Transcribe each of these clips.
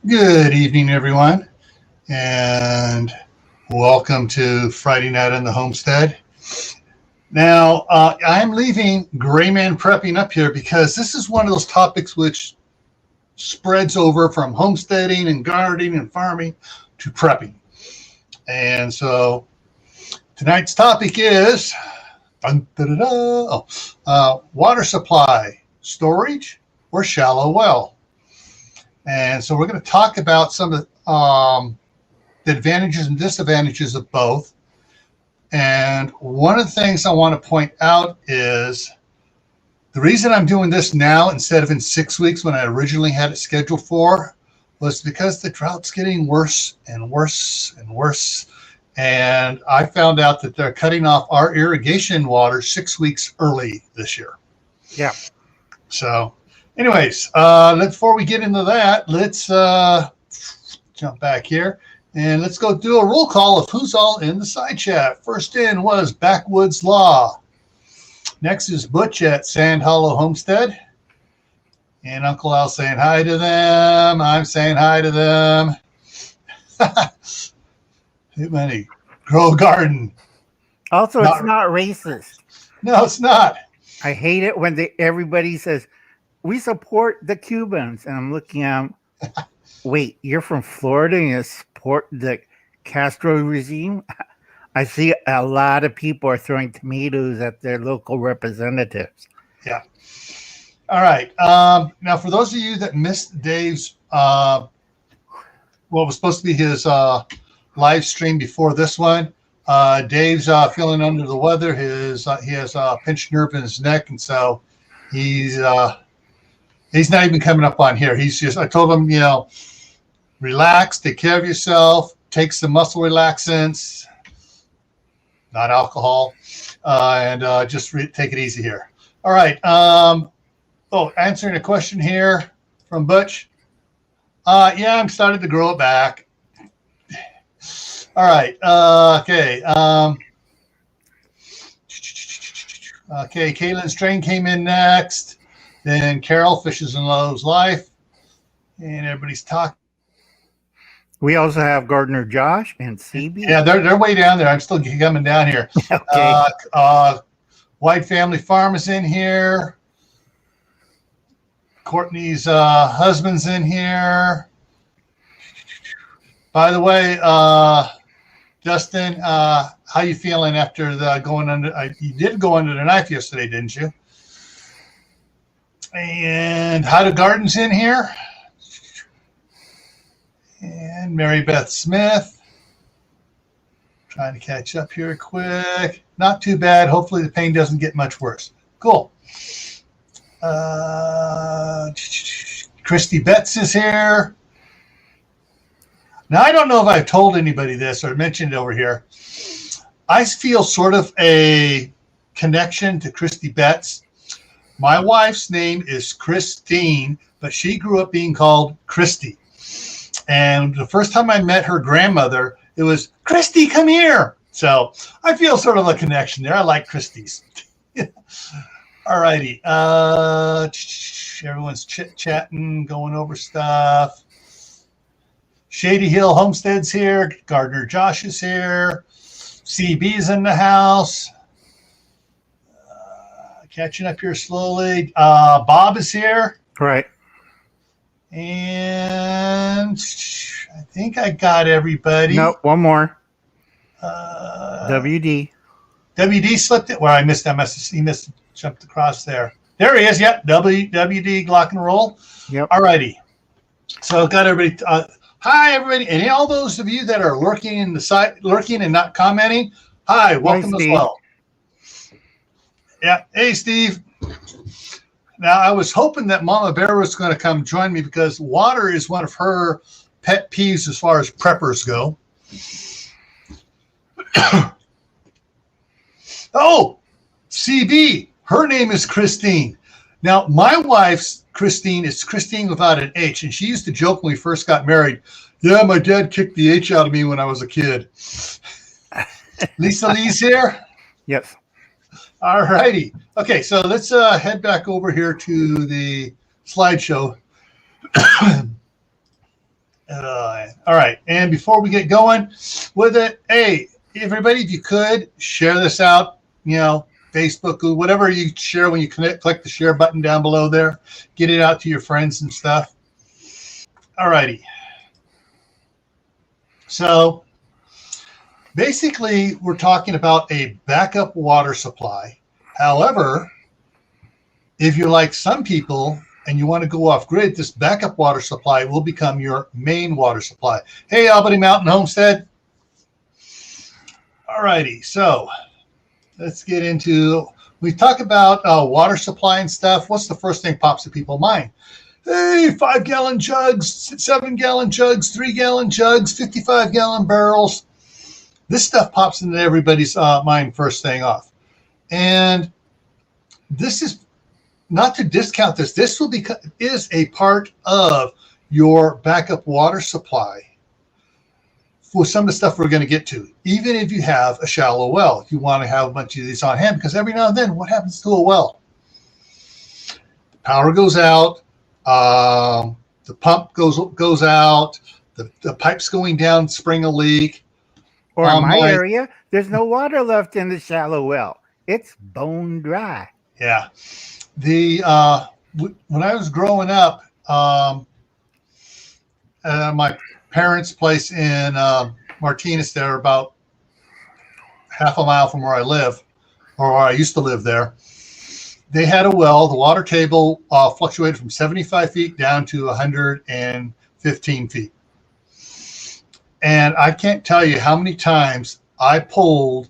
Good evening, everyone, and welcome to Friday Night on the Homestead. Now, I'm leaving Grayman Prepping up here because this is one of those topics which spreads over from homesteading and gardening and farming to prepping. And so tonight's topic is water supply, storage, or shallow well. And so we're going to talk about some of the advantages and disadvantages of both. And one of the things I want to point out is the reason I'm doing this now instead of in 6 weeks when I originally had it scheduled for was because the drought's getting worse and worse and worse. And I found out that they're cutting off our irrigation water 6 weeks early this year. Yeah. So anyways, before we get into that, let's jump back here and let's go do a roll call of who's all in the side chat. First in was Backwoods Law. Next is Butch at Sand Hollow Homestead. And Uncle Al saying hi to them. I'm saying hi to them. Hey, money. Grow a garden. Also, it's not racist. No, it's not. I hate it when everybody says, we support the Cubans. And I'm looking at them. Wait, you're from Florida and you support the Castro regime? I see a lot of people are throwing tomatoes at their local representatives. Yeah. All right. Now, for those of you that missed Dave's, what was supposed to be his live stream before this one, Dave's feeling under the weather. He has a pinched nerve in his neck, and so he's not even coming up on here. I told him, relax, take care of yourself, take some muscle relaxants, not alcohol, and just take it easy here. All right. Answering a question here from Butch. Yeah, I'm starting to grow it back. All right. Okay. Okay. Caitlin Strain came in next. Then Carol, Fishes and Lowe's Life. And everybody's talking. We also have Gardener Josh and CB. Yeah, they're way down there. I'm still coming down here. Okay. White Family Farm is in here. Courtney's husband's in here. By the way, Justin, how you feeling after going under? You did go under the knife yesterday, didn't you? And How to Garden's in here. And Mary Beth Smith. Trying to catch up here quick. Not too bad. Hopefully the pain doesn't get much worse. Cool. Christy Betts is here. Now, I don't know if I've told anybody this or mentioned it over here. I feel sort of a connection to Christy Betts. My wife's name is Christine, but she grew up being called Christy. And the first time I met her grandmother, it was, Christy, come here. So I feel sort of a connection there. I like Christy's. All righty. Everyone's chit-chatting, going over stuff. Shady Hill Homestead's here. Gardener Josh is here. CB's in the house. Catching up here slowly. Bob is here. Right. And I think I got everybody. Nope, one more. WD. WD slipped it. Well, I missed that message. He jumped across there. There he is. Yep. WD Glock and Roll. Yep. All righty. So got everybody. Hi, everybody. And all those of you that are lurking in the site, lurking and not commenting. Hi, welcome as well. Yeah. Hey, Steve. Now, I was hoping that Mama Bear was going to come join me because water is one of her pet peeves as far as preppers go. Oh, CB. Her name is Christine. Now, my wife's Christine is Christine without an H, and she used to joke when we first got married. Yeah, my dad kicked the H out of me when I was a kid. Lisa Lee's here? Yes. All righty. Okay, so let's head back over here to the slideshow. All right. And before we get going with it, hey, everybody, if you could share this out, Facebook, or whatever you share when you click the share button down below there. Get it out to your friends and stuff. All righty. So basically, we're talking about a backup water supply. However, if you're like some people and you want to go off grid, this backup water supply will become your main water supply. Hey, Albany Mountain Homestead. All righty. So let's get into, we talk about water supply and stuff. What's the first thing pops to people's mind? Hey, 5-gallon jugs, 7-gallon jugs, 3-gallon jugs, 55-gallon barrels. This stuff pops into everybody's mind first thing off. And this is not to discount this. This is a part of your backup water supply for some of the stuff we're going to get to. Even if you have a shallow well, you want to have a bunch of these on hand, because every now and then, what happens to a well? The power goes out. The pump goes out. The pipe's going down, spring a leak. Or in my area, there's no water left in the shallow well. It's bone dry. Yeah. When I was growing up, my parents' place in Martinez, there about half a mile from where I live, or where I used to live there. They had a well. The water table fluctuated from 75 feet down to 115 feet. And I can't tell you how many times I pulled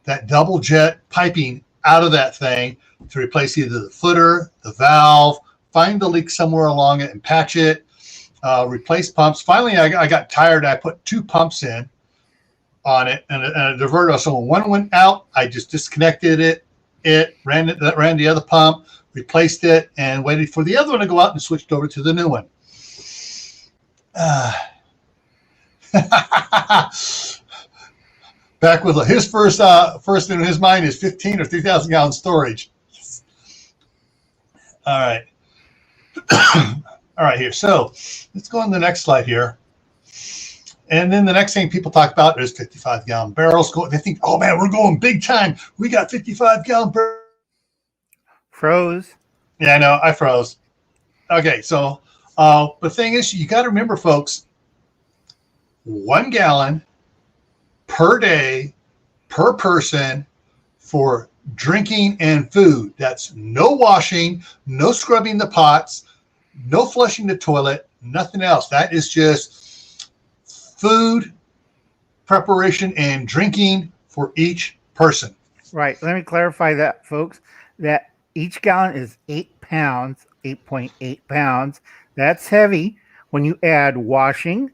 that double jet piping out of that thing to replace either the footer, the valve, find the leak somewhere along it and patch it, replace pumps. Finally, I got tired. I put 2 pumps in on it and a diverter. So when one went out, I just disconnected it. It ran the other pump, replaced it, and waited for the other one to go out and switched over to the new one. Back with his first in his mind is 15 or 3,000 gallon storage. All right. All right, here. So let's go on the next slide here. And then the next thing people talk about is 55-gallon barrels. They think, oh, man, we're going big time. We got 55-gallon barrels. Froze. Yeah, I know. I froze. Okay, so the thing is, you got to remember, folks, 1 gallon per day per person for drinking and food. That's no washing, no scrubbing the pots, no flushing the toilet, nothing else. That is just food preparation and drinking for each person. Right. Let me clarify that, folks, that each gallon is 8 pounds, 8.8 pounds. That's heavy. When you add washing,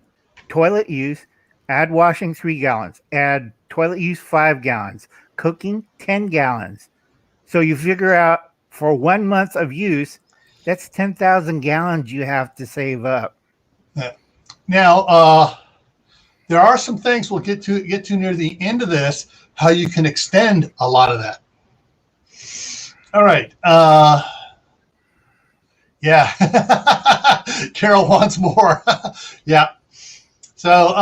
toilet use, add washing 3 gallons, add toilet use 5 gallons, cooking 10 gallons. So you figure out for 1 month of use, that's 10,000 gallons you have to save up. Now, there are some things we'll get to near the end of this, how you can extend a lot of that. All right. Yeah. Carol wants more. Yeah. So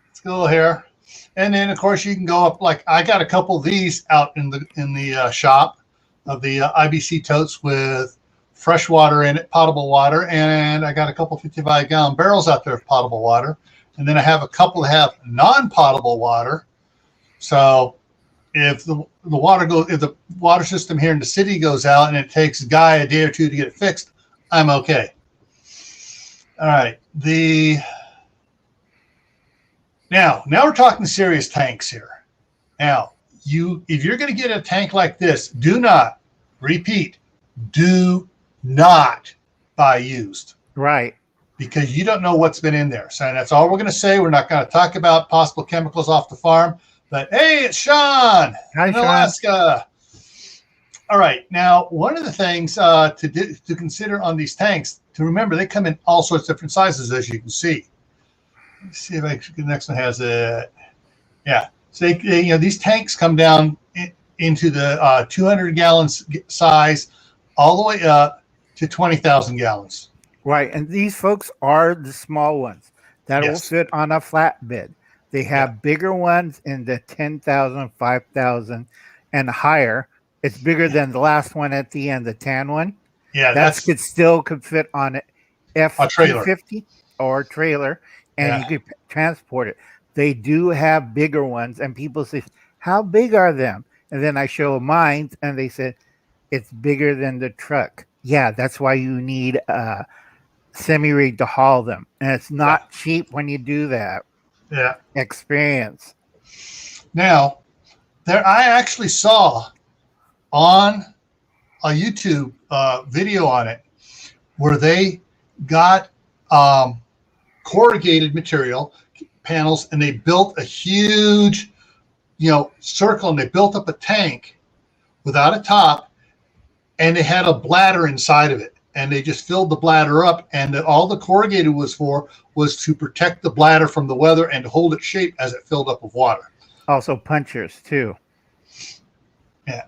let's go here. And then, of course, you can go up. Like I got a couple of these out in the shop of the IBC totes with fresh water in it, potable water. And I got a couple 55-gallon barrels out there of potable water. And then I have a couple that have non-potable water. So if the water system here in the city goes out and it takes a guy a day or two to get it fixed, I'm okay. All right. Now we're talking serious tanks here. Now, if you're going to get a tank like this, do not buy used. Right. Because you don't know what's been in there. So that's all we're going to say. We're not going to talk about possible chemicals off the farm. But hey, it's Sean in Alaska. All right. Now, one of the things to consider on these tanks, to remember, they come in all sorts of different sizes, as you can see. Let's see if the next one has it. Yeah. So these tanks come down into the 200 gallons size, all the way up to 20,000 gallons. Right. And these folks are the small ones that will Yes. fit on a flatbed. They Yeah. have bigger ones in the 10,000, 5,000, and higher. It's bigger than the last one at the end, the tan one. Yeah. That's That's could fit on an a trailer. F-250 or trailer, and you Yeah. could transport it. They do have bigger ones, and people say, "How big are them?" And then I show mine, and they said, "It's bigger than the truck." Yeah, that's why you need semi-rig to haul them, and it's Yeah. not cheap when you do that. Yeah. Experience. Now, there, I actually saw on a YouTube video on it where they got corrugated material panels and they built a huge, circle, and they built up a tank without a top, and they had a bladder inside of it, and they just filled the bladder up, and all the corrugated was for was to protect the bladder from the weather and to hold its shape as it filled up with water. Also punchers too. Yeah.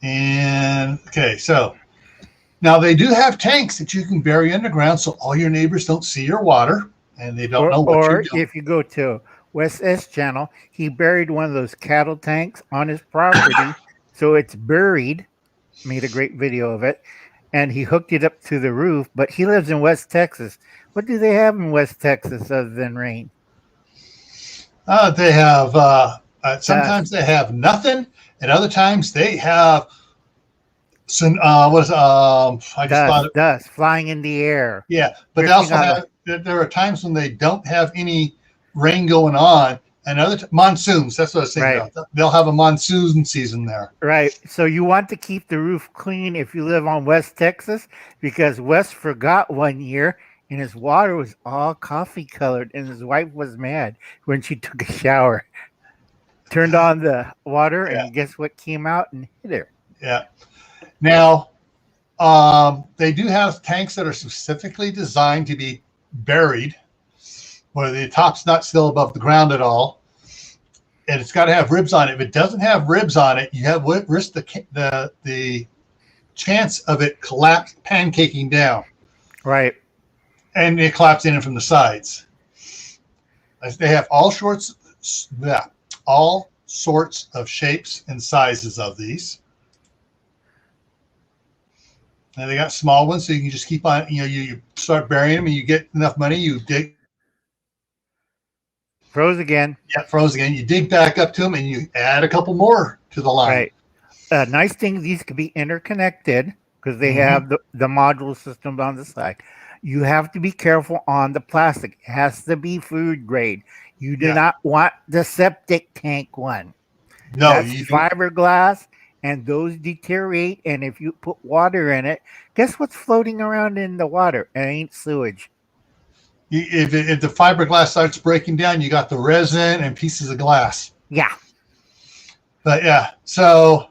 And okay, so now they do have tanks that you can bury underground so all your neighbors don't see your water and they don't know what you're Or doing. if you go to West S channel, he buried one of those cattle tanks on his property, so it's buried. Made a great video of it, and he hooked it up to the roof. But he lives in West Texas. What do they have in West Texas other than rain? They have sometimes they have nothing, and other times they have some I just thought it, Dust flying in the air. yeah, but they Drifting also out have there are times when they don't have any rain going on, and monsoons. That's what I was saying. Right. About. They'll have a monsoon season there. Right. So you want to keep the roof clean if you live on West Texas, because Wes forgot one year and his water was all coffee colored, and his wife was mad when she took a shower. Turned on the water, and guess what came out and hit her? Yeah. Now, they do have tanks that are specifically designed to be buried, where the top's not still above the ground at all, and it's got to have ribs on it. If it doesn't have ribs on it, you have risk the chance of it pancaking down. Right. And it collapsing in from the sides. They have all sorts of shapes and sizes of these. And they got small ones, so you can just keep on, you start burying them and you get enough money, you dig. Froze again. Yeah, froze again. You dig back up to them and you add a couple more to the line. Right. Nice thing, these can be interconnected because they have the module systems on the side. You have to be careful on the plastic. It has to be food grade. You do not want the septic tank one. No, that's fiberglass, and those deteriorate. And if you put water in it, guess what's floating around in the water? It ain't sewage. If the fiberglass starts breaking down, you got the resin and pieces of glass. Yeah. But yeah, so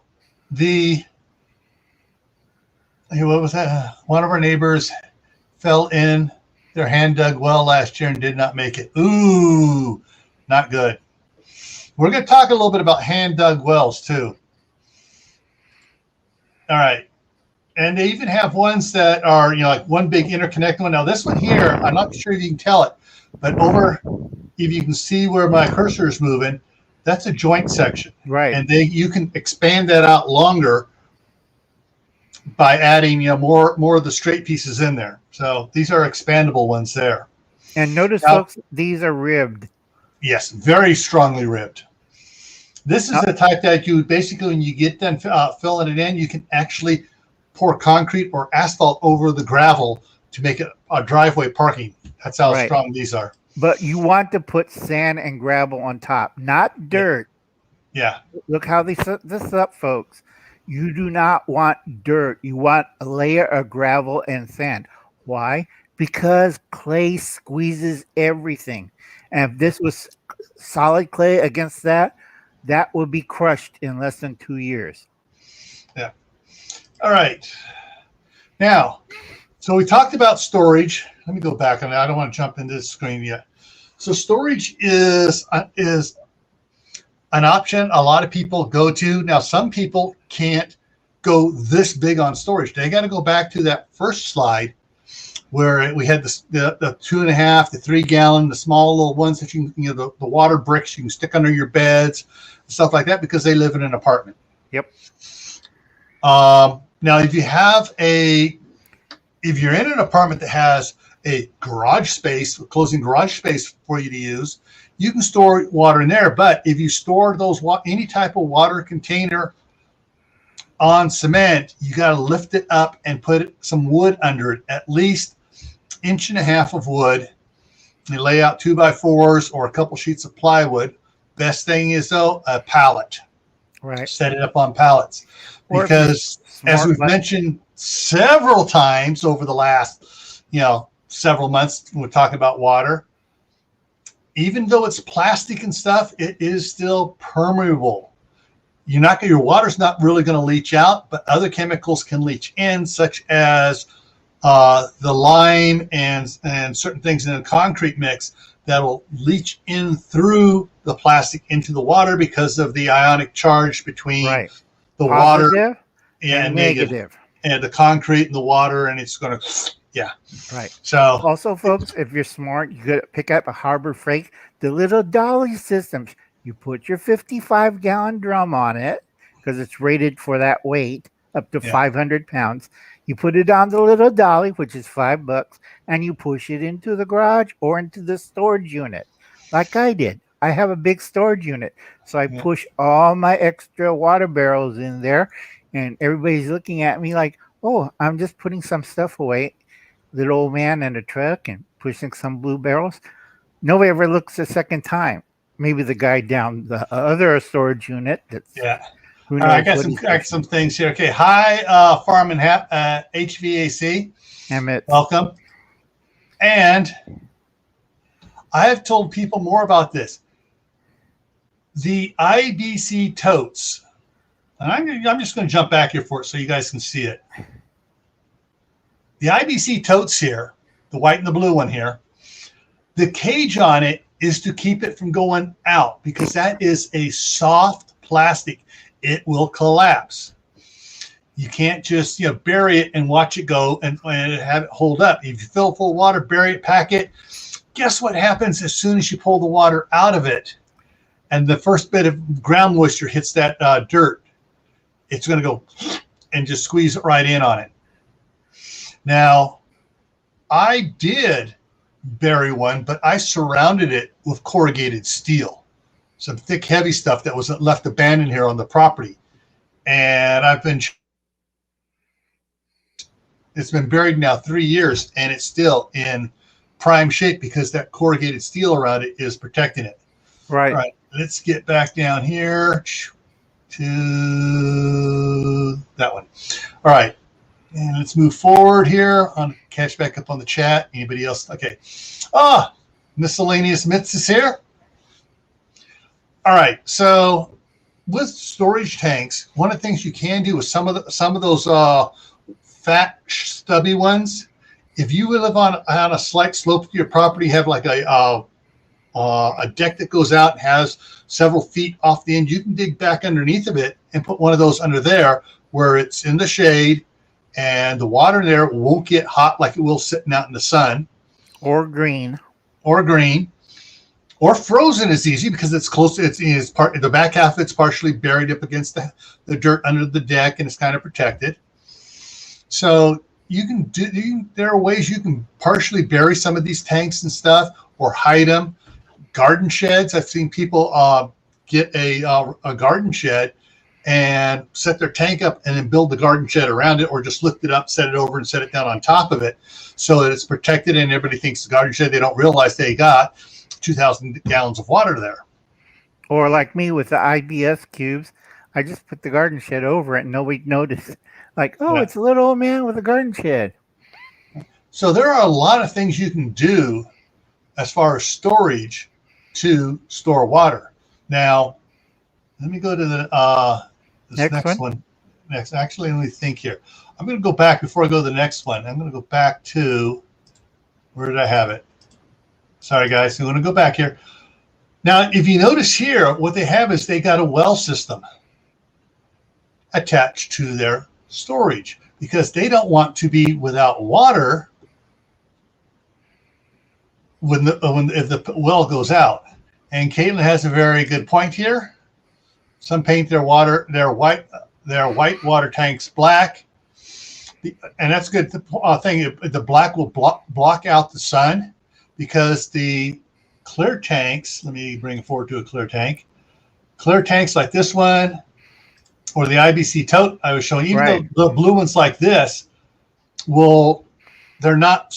what was that? One of our neighbors fell in their hand dug well last year and did not make it. Ooh, not good. We're going to talk a little bit about hand dug wells too. All right. And they even have ones that are, like one big interconnected one. Now this one here, I'm not sure if you can tell it, but if you can see where my cursor is moving, that's a joint section. Right. And you can expand that out longer by adding, more of the straight pieces in there. So these are expandable ones there. And notice, folks, these are ribbed. Yes, very strongly ribbed. This is the type that you basically, when you get done filling it in, you can actually pour concrete or asphalt over the gravel to make it a driveway parking. That's how strong these are. But you want to put sand and gravel on top, not dirt. Yeah. Look how they set this up, folks. You do not want dirt. You want a layer of gravel and sand. Why? Because clay squeezes everything. And if this was solid clay against that would be crushed in less than 2 years. Yeah. All right. Now, so we talked about storage. Let me go back on that. I don't want to jump into this screen yet. So storage is an option a lot of people go to. Now, some people can't go this big on storage. They got to go back to that first slide where we had the 2.5 to 3 gallon, the small little ones that the water bricks you can stick under your beds, stuff like that, because they live in an apartment. Yep. Now, if you're in an apartment that has a garage space, closing garage space for you to use, you can store water in there. But if you store any type of water container on cement, you got to lift it up and put some wood under it, at least 1.5 inches of wood. You lay out 2x4s or a couple sheets of plywood. Best thing is, though, a pallet. Right. Set it up on pallets. Because as we've mentioned several times over the last, several months, when we're talking about water, even though it's plastic and stuff, it is still permeable. Your water's not really going to leach out, but other chemicals can leach in, such as the lime and certain things in a concrete mix that will leach in through the plastic into the water because of the ionic charge between the Positive water and negative, and the concrete and the water, and it's going to, Right. So also, folks, if you're smart, you could pick up a Harbor Freight, the little dolly systems. You put your 55-gallon drum on it because it's rated for that weight, up to 500 pounds. You put it on the little dolly, which is $5, and you push it into the garage or into the storage unit, like I did. I have a big storage unit, so I push all my extra water barrels in there, and everybody's looking at me like, oh, I'm just putting some stuff away. Little old man in a truck and pushing some blue barrels. Nobody ever looks a second time. Maybe the guy down the other storage unit. Who knows? I got some things here. Okay. Hi, Firman HVAC. Emmett. Welcome. And I have told people more about this. The IBC totes. And I'm just going to jump back here for it so you guys can see it. The IBC totes here, the white and the blue one here, the cage on it is to keep it from going out because that is a soft plastic. It will collapse. You can't just bury it and watch it go and have it hold up. If you fill full of water, bury it, pack it. Guess what happens as soon as you pull the water out of it and the first bit of ground moisture hits that dirt? It's going to go and just squeeze it right in on it. Now, I did bury one, but I surrounded it with corrugated steel, some thick, heavy stuff that was left abandoned here on the property. And it's been buried now 3 years, and it's still in prime shape because that corrugated steel around it is protecting it. Right. All right, let's get back down here to that one. All right. And let's move forward here. On catch back up on the chat. Anybody else? Okay. Miscellaneous myths is here. All right. So with storage tanks, one of the things you can do with some of those fat, stubby ones, if you live on a slight slope to your property, have like a deck that goes out and has several feet off the end, you can dig back underneath of it and put one of those under there where it's in the shade. And the water there won't get hot like it will sitting out in the sun. Or green. Or frozen is easy because it's close. The back half of it's partially buried up against the dirt under the deck, and it's kind of protected. So there are ways you can partially bury some of these tanks and stuff, or hide them. Garden sheds. I've seen people get a garden shed and set their tank up and then build the garden shed around it, or just lift it up, set it over, and set it down on top of it so that it's protected and everybody thinks the garden shed. They don't realize they got 2,000 gallons of water there. Or like me with the IBS cubes, I just put the garden shed over it and nobody noticed. Like, it's a little old man with a garden shed. So there are a lot of things you can do as far as storage to store water. Now, let me go to the next one. Actually, let me think here. I'm going to go back before I go to the next one. I'm going to go back to, where did I have it? Sorry, guys. I'm going to go back here. Now, if you notice here, what they have is they got a well system attached to their storage because they don't want to be without water if the well goes out. And Caitlin has a very good point here. Some paint their white water tanks black, and that's a good thing. The black will block out the sun, because the clear tanks. Let me bring it forward to a clear tank. Clear tanks like this one, or the IBC tote I was showing. Even though the blue ones like this they're not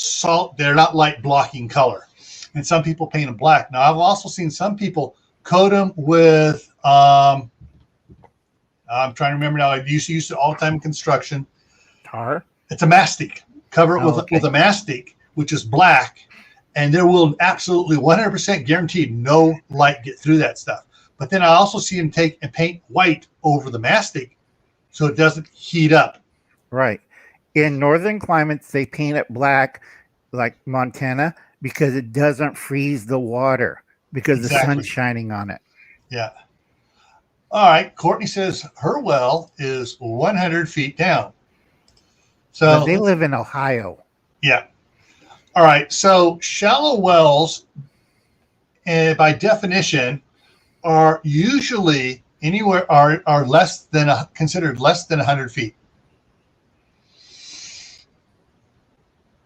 light blocking color. And some people paint them black. Now, I've also seen some people coat them with, I'm trying to remember now, I used to use it all the time in construction. Tar? It's a mastic. Cover it with a mastic, which is black, and there will absolutely 100% guaranteed no light get through that stuff. But then I also see them take and paint white over the mastic so it doesn't heat up. Right. In northern climates, they paint it black, like Montana, because it doesn't freeze the water, because the sun's shining on it. Yeah. All right. Courtney says her well is 100 feet down. So but they live in Ohio. Yeah. All right. So shallow wells, by definition, are usually are less than considered less than 100 feet.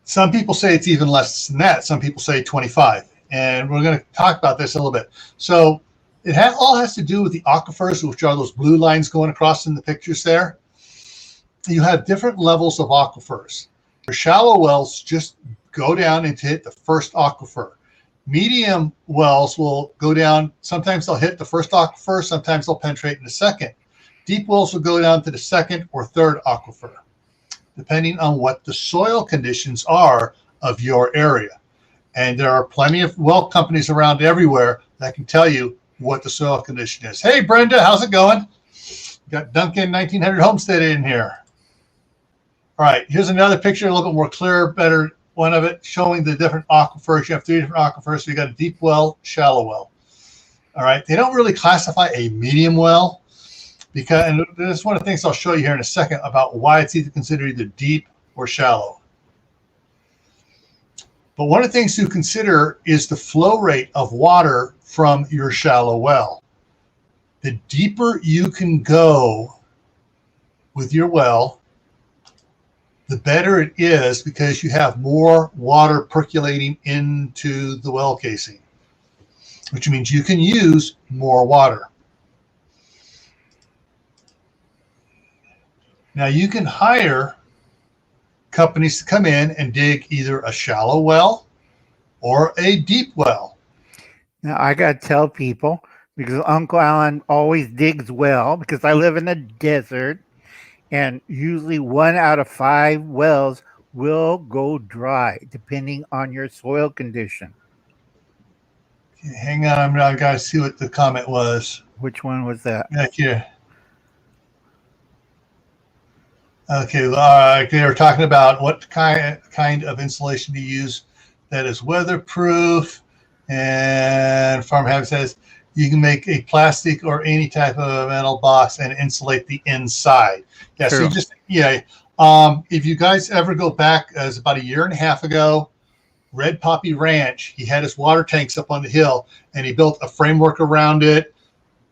Some people say it's even less than that. Some people say 25. And we're going to talk about this a little bit. So it all has to do with the aquifers, which are those blue lines going across in the pictures there. You have different levels of aquifers. For shallow wells, just go down and hit the first aquifer. Medium wells will go down. Sometimes they'll hit the first aquifer. Sometimes they'll penetrate in the second. Deep wells will go down to the second or third aquifer, depending on what the soil conditions are of your area. And there are plenty of well companies around everywhere that can tell you what the soil condition is. Hey, Brenda, how's it going? Got Duncan 1900 Homestead in here. All right, here's another picture, a little bit more clear, better one of it, showing the different aquifers. You have 3 different aquifers. So you got a deep well, shallow well. All right, they don't really classify a medium well, because, and this is one of the things I'll show you here in a second about why it's considered either deep or shallow. But one of the things to consider is the flow rate of water from your shallow well. The deeper you can go with your well, the better it is, because you have more water percolating into the well casing, which means you can use more water. Now you can hire companies to come in and dig either a shallow well or a deep well. Now I got to tell people, because Uncle Alan always digs well, because I live in the desert, and usually 1 out of 5 wells will go dry depending on your soil condition. Okay, hang on, I got to see what the comment was. Which one was that? Back here. Okay, they were talking about what kind of insulation to use that is weatherproof. And Farmham says you can make a plastic or any type of metal box and insulate the inside. Yeah, true. So if you guys ever go back, as about 1.5 years ago, Red Poppy Ranch, he had his water tanks up on the hill, and he built a framework around it,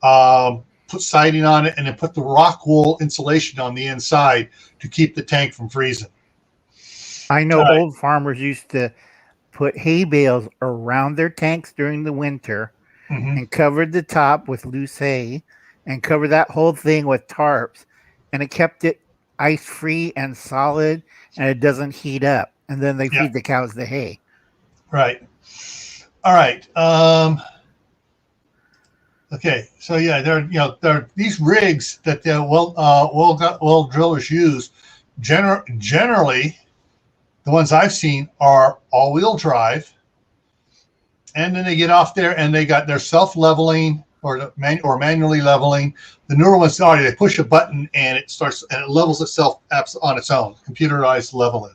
put siding on it, and then put the rock wool insulation on the inside to keep the tank from freezing. I know old farmers used to put hay bales around their tanks during the winter, and covered the top with loose hay and covered that whole thing with tarps, and it kept it ice-free and solid, and it doesn't heat up. And then they feed the cows the hay. Right. All right. Okay, so there are these rigs that the well drillers use. Generally, the ones I've seen are all-wheel drive, and then they get off there and they got their self-leveling or manually leveling. The newer ones they push a button and it starts and it levels itself on its own, computerized leveling.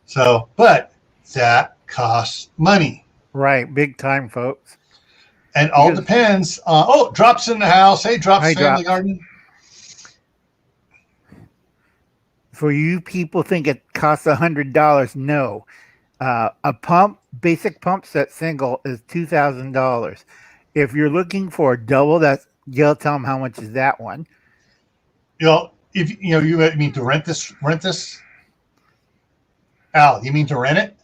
So, but that costs money. Right, big time, folks. And all depends. Drops in the house. Hey, Drops, Family Garden. For you people think it costs $100, no. A pump basic pump set single is $2,000. If you're looking for a double, that's you'll tell them how much is that one. If you mean to rent this. Al, you mean to rent it?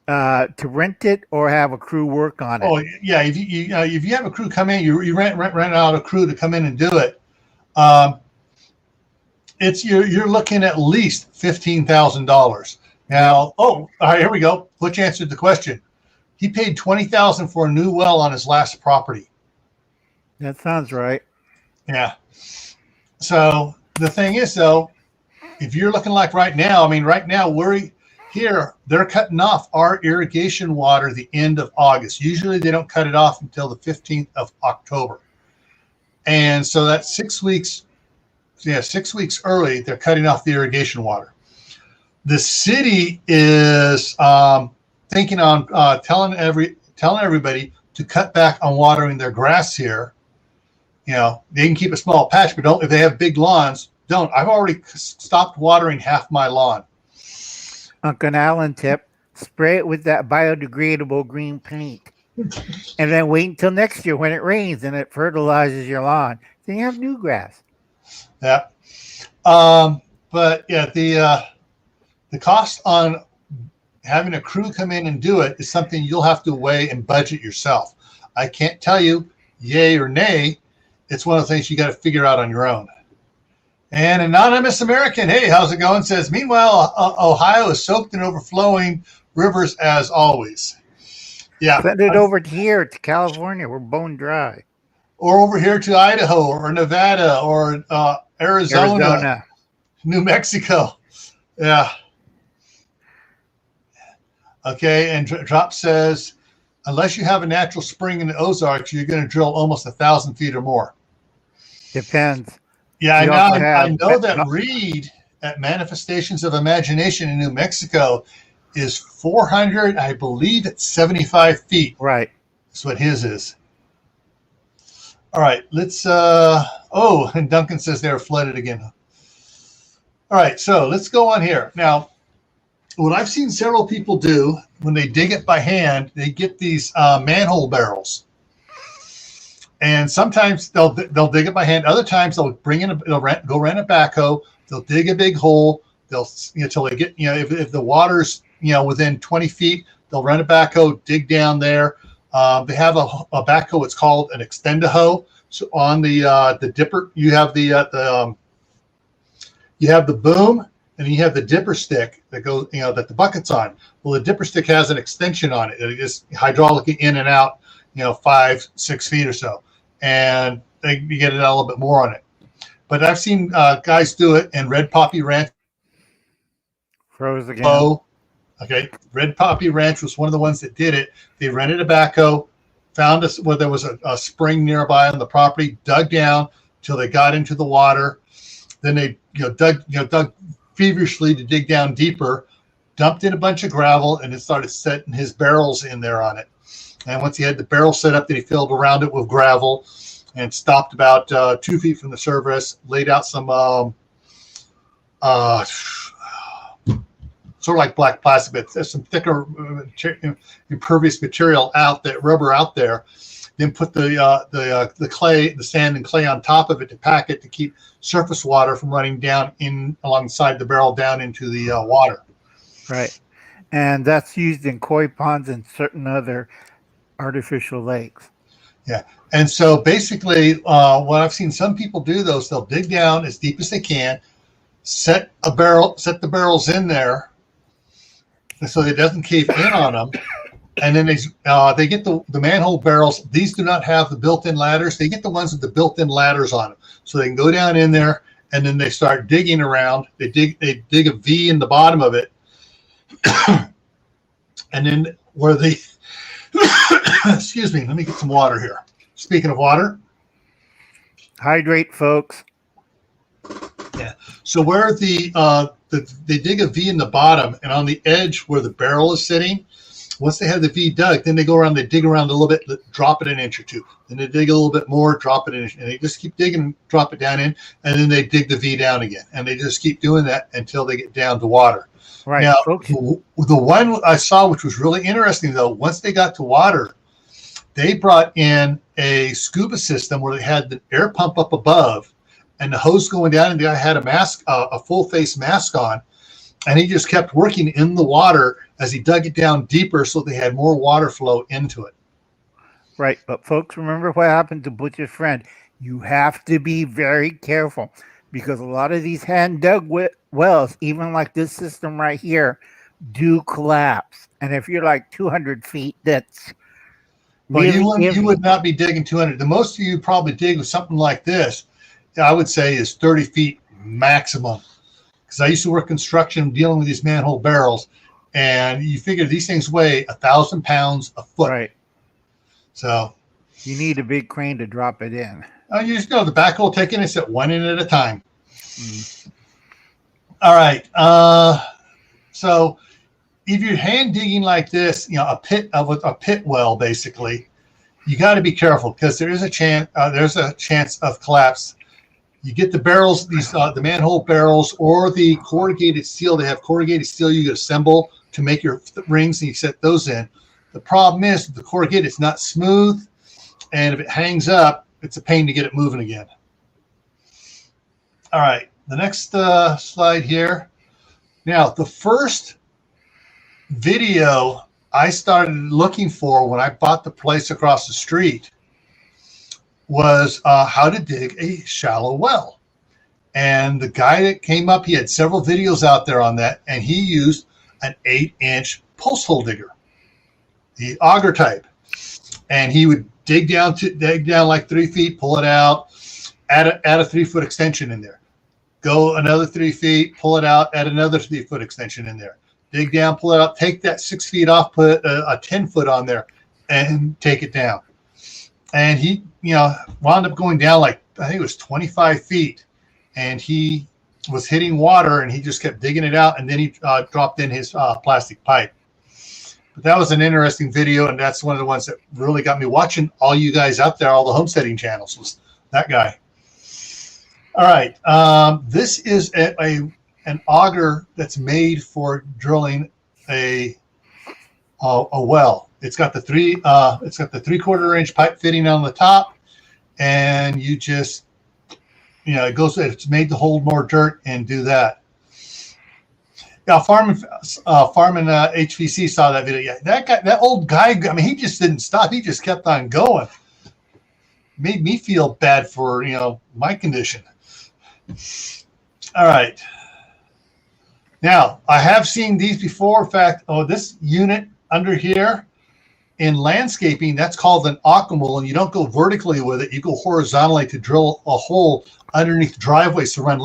To rent it or have a crew work on it. Oh yeah, if you have a crew come in, you rent out a crew to come in and do it. It's you're looking at least $15,000. Now, all right, here we go. Butch answered the question. He paid $20,000 for a new well on his last property. That sounds right. Yeah. So the thing is, though, if you're looking like right now, they're cutting off our irrigation water the end of August. Usually they don't cut it off until the 15th of October. And so that's 6 weeks. Yeah, 6 weeks early, they're cutting off the irrigation water. The city is thinking on telling everybody to cut back on watering their grass here. They can keep a small patch, but don't, if they have big lawns, don't. I've already stopped watering half my lawn. Uncle Alan tip, spray it with that biodegradable green paint. And then wait until next year when it rains and it fertilizes your lawn. Then you have new grass. Yeah. But yeah, the cost on having a crew come in and do it is something you'll have to weigh and budget yourself. I can't tell you yay or nay. It's one of the things you got to figure out on your own. And Anonymous American, hey, how's it going? Says, meanwhile, Ohio is soaked in overflowing rivers as always. Yeah. Send it over here to California. We're bone dry. Or over here to Idaho or Nevada or Arizona, New Mexico. Yeah. Okay. And Drop says, unless you have a natural spring in the Ozarks, you're going to drill almost 1,000 feet or more. Depends. Yeah, I know that Reed at Manifestations of Imagination in New Mexico is 400, I believe it's 75 feet. Right. That's what his is. All right, let's, and Duncan says they're flooded again. All right, so let's go on here. Now, what I've seen several people do when they dig it by hand, they get these manhole barrels. And sometimes they'll dig it by hand. Other times they'll go rent a backhoe. They'll dig a big hole. They'll till they get if the water's within 20 feet, they'll rent a backhoe, dig down there. They have a backhoe. It's called an extend-a-hoe. So on the dipper, you have the boom, and you have the dipper stick that goes that the bucket's on. Well, the dipper stick has an extension on it. It is hydraulically in and out, 5-6 feet or so. And you get it a little bit more on it. But I've seen guys do it, and Red Poppy Ranch. Froze again. Oh, okay. Red Poppy Ranch was one of the ones that did it. They rented a backhoe, found us where there was a spring nearby on the property, dug down till they got into the water. Then they dug feverishly to dig down deeper, dumped in a bunch of gravel, and it started setting his barrels in there on it. And once he had the barrel set up, then he filled around it with gravel and stopped about 2 feet from the surface, laid out some sort of like black plastic, but there's some thicker impervious material rubber out there. Then put the clay, the sand and clay on top of it to pack it to keep surface water from running down in alongside the barrel down into the water. Right. And that's used in koi ponds and certain other artificial lakes. Yeah. And so basically what I've seen some people do, they'll dig down as deep as they can, set the barrels in there so it doesn't cave in on them. And then they get the manhole barrels. These do not have the built-in ladders. They get the ones with the built-in ladders on them. So they can go down in there, and then they start digging around. They dig a V in the bottom of it. And then where they excuse me, let me get some water here. Speaking of water. Hydrate, folks. Yeah. So where they dig a V in the bottom, and on the edge where the barrel is sitting, Once they have the V dug, then they go around, they dig around a little bit, drop it an inch or two. Then they dig a little bit more, drop it an inch, and they just keep digging, drop it down in, and then they dig the V down again. And they just keep doing that until they get down to water. Right. Now, Folks. the one I saw, which was really interesting, though, once they got to water, they brought in a scuba system where they had the air pump up above and the hose going down, and the guy had a mask, a full face mask on, and he just kept working in the water as he dug it down deeper so they had more water flow into it. Right. But folks, remember what happened to Butch's friend. You have to be very careful because a lot of these hand dug wells, even like this system right here, do collapse. And if you're like 200 feet, that's Well, really you would not be digging 200. The most you probably dig with something like this, I would say, is 30 feet maximum. Because I used to work construction dealing with these manhole barrels, and you figure these things weigh 1,000 pounds a foot. right. So You need a big crane to drop it in. you just know the backhoe will take it and set one in at a time. Mm. All right. So if you're hand digging like this, a pit well, basically, you got to be careful because there is a chance. There's a chance of collapse. You get the barrels, the manhole barrels, or the corrugated steel. They have corrugated steel you can assemble to make your rings, and you set those in. The problem is the corrugated is not smooth, and if it hangs up, it's a pain to get it moving again. All right, the next slide here. Now, the first video I started looking for when I bought the place across the street was how to dig a shallow well. And the guy that came up, he had several videos out there on that, and he used an 8-inch post hole digger, the auger type. And he would dig down like 3 feet, pull it out, add a 3-foot extension in there. Go another 3 feet, pull it out, add another 3-foot extension in there. Dig down, pull it out, take that 6 feet off, put a 10-foot on there, and take it down. And he, wound up going down like, I think it was 25 feet. And he was hitting water, and he just kept digging it out. And then he dropped in his plastic pipe. But that was an interesting video, and that's one of the ones that really got me watching all you guys out there, all the homesteading channels, was that guy. All right. This is an auger that's made for drilling a well. It's got the 3/4 inch pipe fitting on the top, and you just, it's made to hold more dirt and do that. Now, Firman HVC saw that video. Yeah, that old guy, I mean, he just didn't stop. He just kept on going. Made me feel bad for, my condition. All right. Now, I have seen these before. In fact, this unit under here in landscaping, that's called an ocamole, and you don't go vertically with it. You go horizontally to drill a hole underneath driveways to run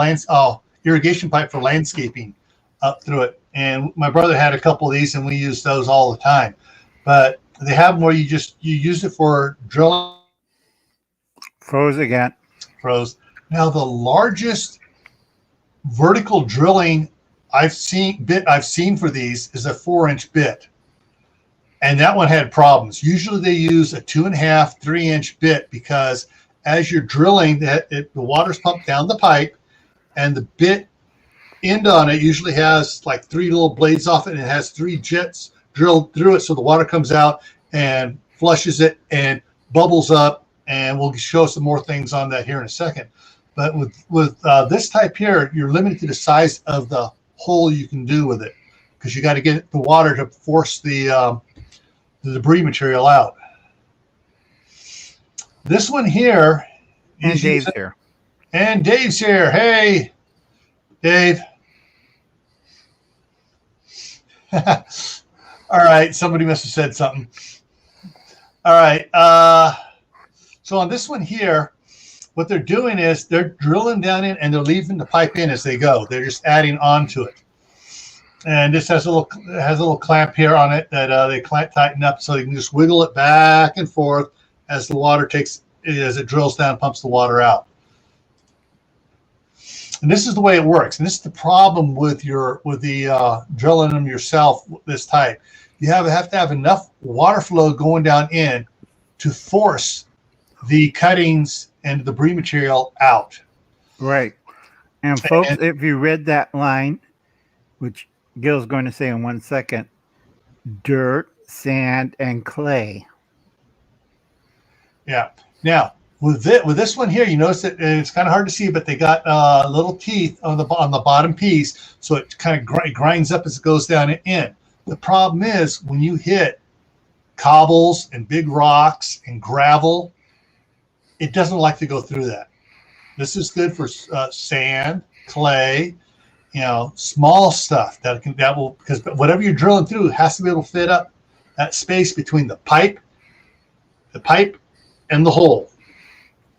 irrigation pipe for landscaping up through it. And my brother had a couple of these, and we use those all the time. But they have them where you use it for drilling. Froze again. Froze. Now, the largest vertical drilling I've seen for these is a 4-inch bit. And that one had problems. Usually they use a 2.5, 3-inch bit because as you're drilling, the water's pumped down the pipe, and the bit end on it usually has like 3 little blades off it, and it has 3 jets drilled through it, so the water comes out and flushes it and bubbles up, and we'll show some more things on that here in a second. But with this type here, you're limited to the size of the hole you can do with it because you got to get the water to force the debris material out. This one here. And Dave's here. And Dave's here. Hey, Dave. All right. Somebody must have said something. All right. So on this one here, what they're doing is they're drilling down in and they're leaving the pipe in as they go. They're just adding on to it. And this has a little clamp here on it that they tighten up so you can just wiggle it back and forth as the water as it drills down, pumps the water out. And this is the way it works. And this is the problem with the drilling them yourself, this type. you have to have enough water flow going down in to force the cuttings and debris material out. Right. And folks, if you read that line, which Gil's going to say in 1 second, dirt, sand, and clay. Yeah. Now with this one here, you notice that it's kind of hard to see, but they got little teeth on the bottom piece, so it kind of grinds up as it goes down in. The problem is when you hit cobbles and big rocks and gravel, it doesn't like to go through that. This is good for sand, clay, small stuff that will, because whatever you're drilling through has to be able to fit up that space between the pipe and the hole.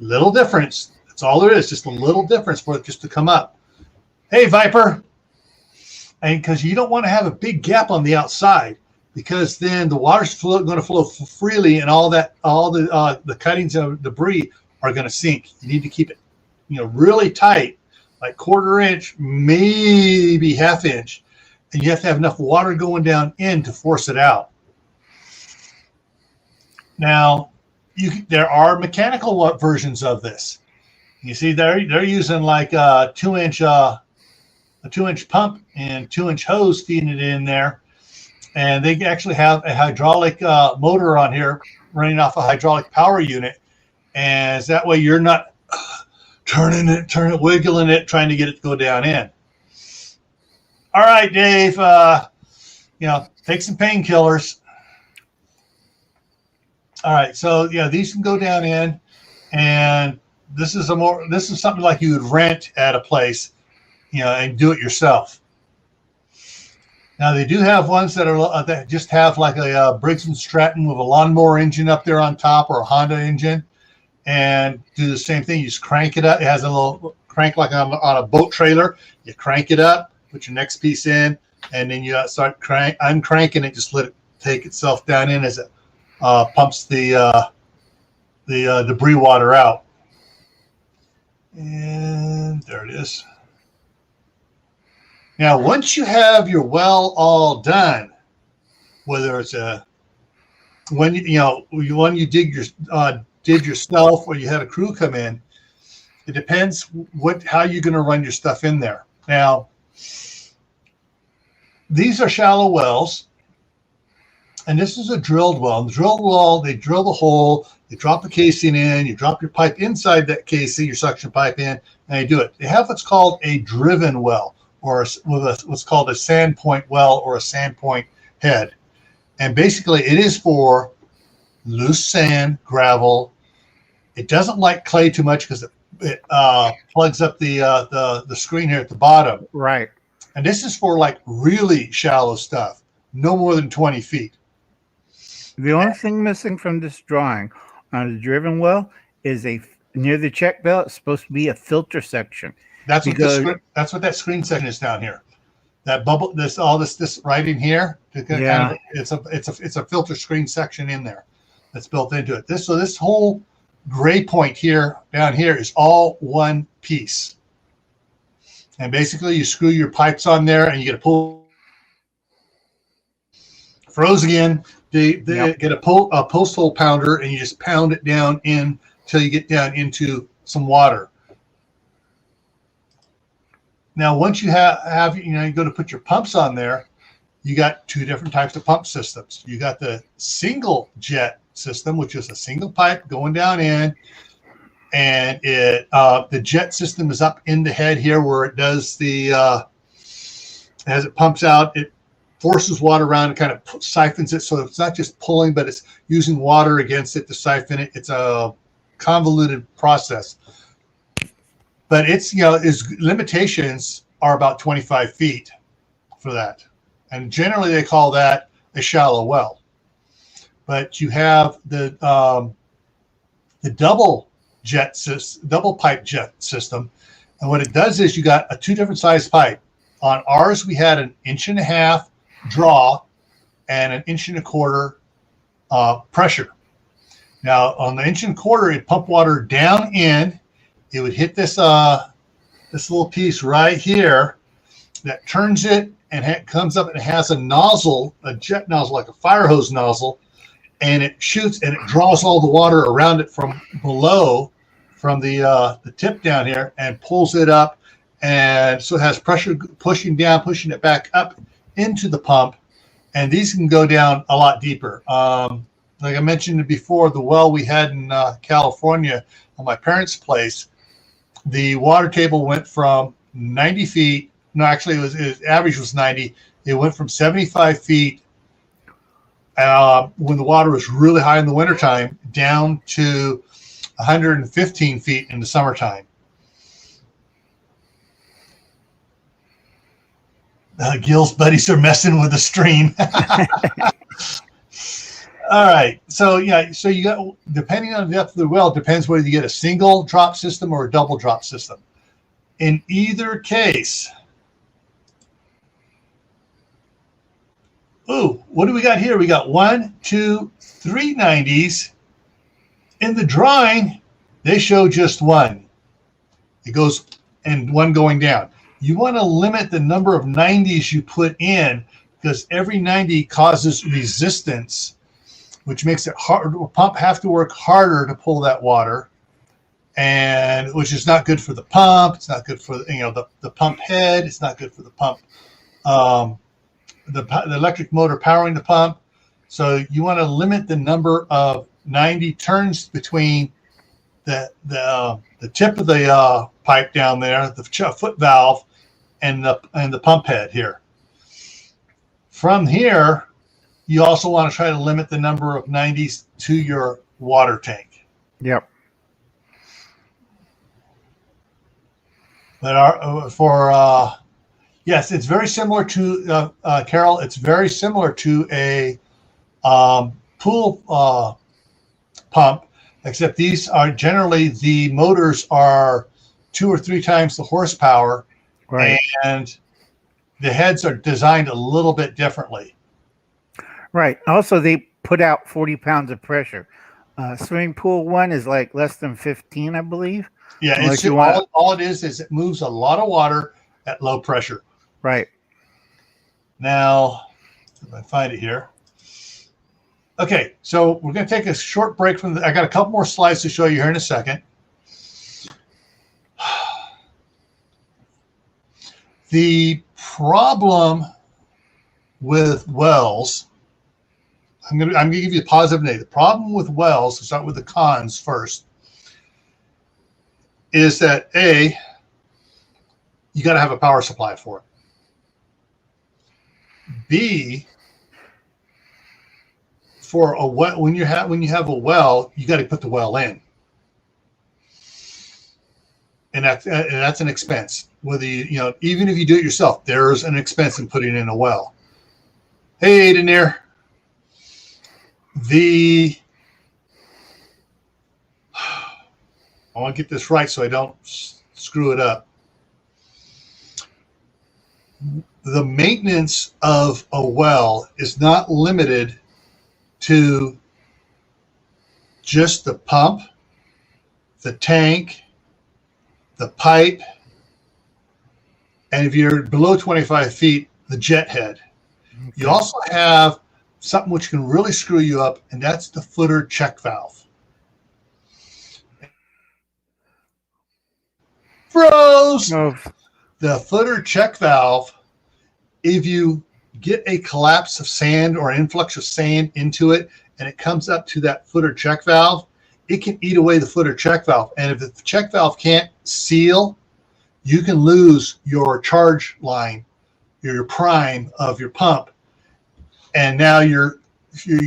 Little difference. That's all there is. Just a little difference for it just to come up. Hey, Viper. And because you don't want to have a big gap on the outside, because then the water's going to flow freely, and all the cuttings of debris are going to sink. You need to keep it, really tight, like 1/4 inch, maybe 1/2 inch, and you have to have enough water going down in to force it out. Now, there are mechanical versions of this. You see, they're using like a 2-inch pump and 2-inch hose feeding it in there, and they actually have a hydraulic motor on here running off a hydraulic power unit, and that way you're not turning it, wiggling it, trying to get it to go down in. All right, Dave. Take some painkillers. All right, so these can go down in, and this is something like you would rent at a place, and do it yourself. Now they do have ones that just have like a Briggs & Stratton with a lawnmower engine up there on top, or a Honda engine, and do the same thing. You just crank it up. It has a little crank like on a boat trailer. You crank it up, put your next piece in, and then you start uncranking it. Just let it take itself down in as it pumps the debris water out. And there it is. Now, once you have your well all done, whether it's when you dig yourself or you had a crew come in, it depends how you're going to run your stuff in there. Now, these are shallow wells, and this is a drilled well. The drilled well, they drill the hole, they drop the casing in, you drop your pipe inside that casing, your suction pipe in, and you do it. They have what's called a driven well, or what's called a sand point well, or a sand point head. And basically it is for loose sand, gravel. It doesn't like clay too much because it plugs up the screen here at the bottom. Right. And this is for like really shallow stuff, no more than 20 feet. The only thing missing from this drawing on the driven well is near the check belt, it's supposed to be a filter section. That's what that screen section is down here. That bubble, this right in here. Yeah. It's a filter screen section in there that's built into it. This whole gray point here down here is all one piece. And basically you screw your pipes on there and you get a pull. Froze again. They get a post hole pounder, and you just pound it down in till you get down into some water. Now, once you have you go to put your pumps on there, you got 2 different types of pump systems. You got the single jet system, which is a single pipe going down in, and the jet system is up in the head here where it does as it pumps out, it forces water around and kind of siphons it, so it's not just pulling, but it's using water against it to siphon it. It's a convoluted process, but its limitations are about 25 feet for that, and generally they call that a shallow well. But you have the double pipe jet system, and what it does is you got a 2 different size pipe. On ours, we had an 1.5 inch draw and an 1.25 inch pressure. Now on the 1.25 inch, it pumped water down in. It would hit this little piece right here that turns it and it comes up and it has a nozzle, a jet nozzle, like a fire hose nozzle, and it shoots and it draws all the water around it from below, from the tip down here, and pulls it up. And so it has pressure pushing down, pushing it back up into the pump. And these can go down a lot deeper. Like I mentioned before, the well we had in California on my parents' place, the water table went from 90 feet. No, actually, it average was 90. It went from 75 feet when the water was really high in the wintertime down to 115 feet in the summertime. Gil's buddies are messing with the stream. All right. So you got, depending on the depth of the well, depends whether you get a single drop system or a double drop system. In either case, what do we got here? We got 1, 2, 3 90s. In the drawing, they show just one. It goes, and one going down. You want to limit the number of 90s you put in, because every 90 causes resistance, which makes it hard. The pump have to work harder to pull that water, and which is not good for the pump. It's not good for the pump head. It's not good for the pump, the electric motor powering the pump. So you want to limit the number of 90 turns between the tip of the pipe down there, the foot valve, and the pump head here. From here, you also want to try to limit the number of 90s to your water tank. Yep. But yes, it's very similar to Carol. It's very similar to a pool pump, except these are generally, the motors are 2 or 3 times the horsepower, right, and the heads are designed a little bit differently. Right. Also, they put out 40 pounds of pressure. Swimming pool one is like less than 15, I believe. Yeah, it's all it is it moves a lot of water at low pressure. Right. Now, if I find it here. Okay, so we're going to take a short break from I got a couple more slides to show you here in a second. The problem with wells, I'm going to give you a positive and negative. The problem with wells, to start with the cons first, is that A, you got to have a power supply for it. B, for a well, when you have a well, you got to put the well in, and that's an expense. Whether even if you do it yourself, there's an expense in putting in a well. Hey, Denir. I want to get this right so I don't screw it up. The maintenance of a well is not limited to just the pump, the tank, the pipe, and if you're below 25 feet, the jet head. Okay. You also have something which can really screw you up, and that's the footer check valve. Froze! Oh. The footer check valve, if you get a collapse of sand or influx of sand into it, and it comes up to that footer check valve, it can eat away the footer check valve. And if the check valve can't seal, you can lose your charge line, your prime of your pump. And now you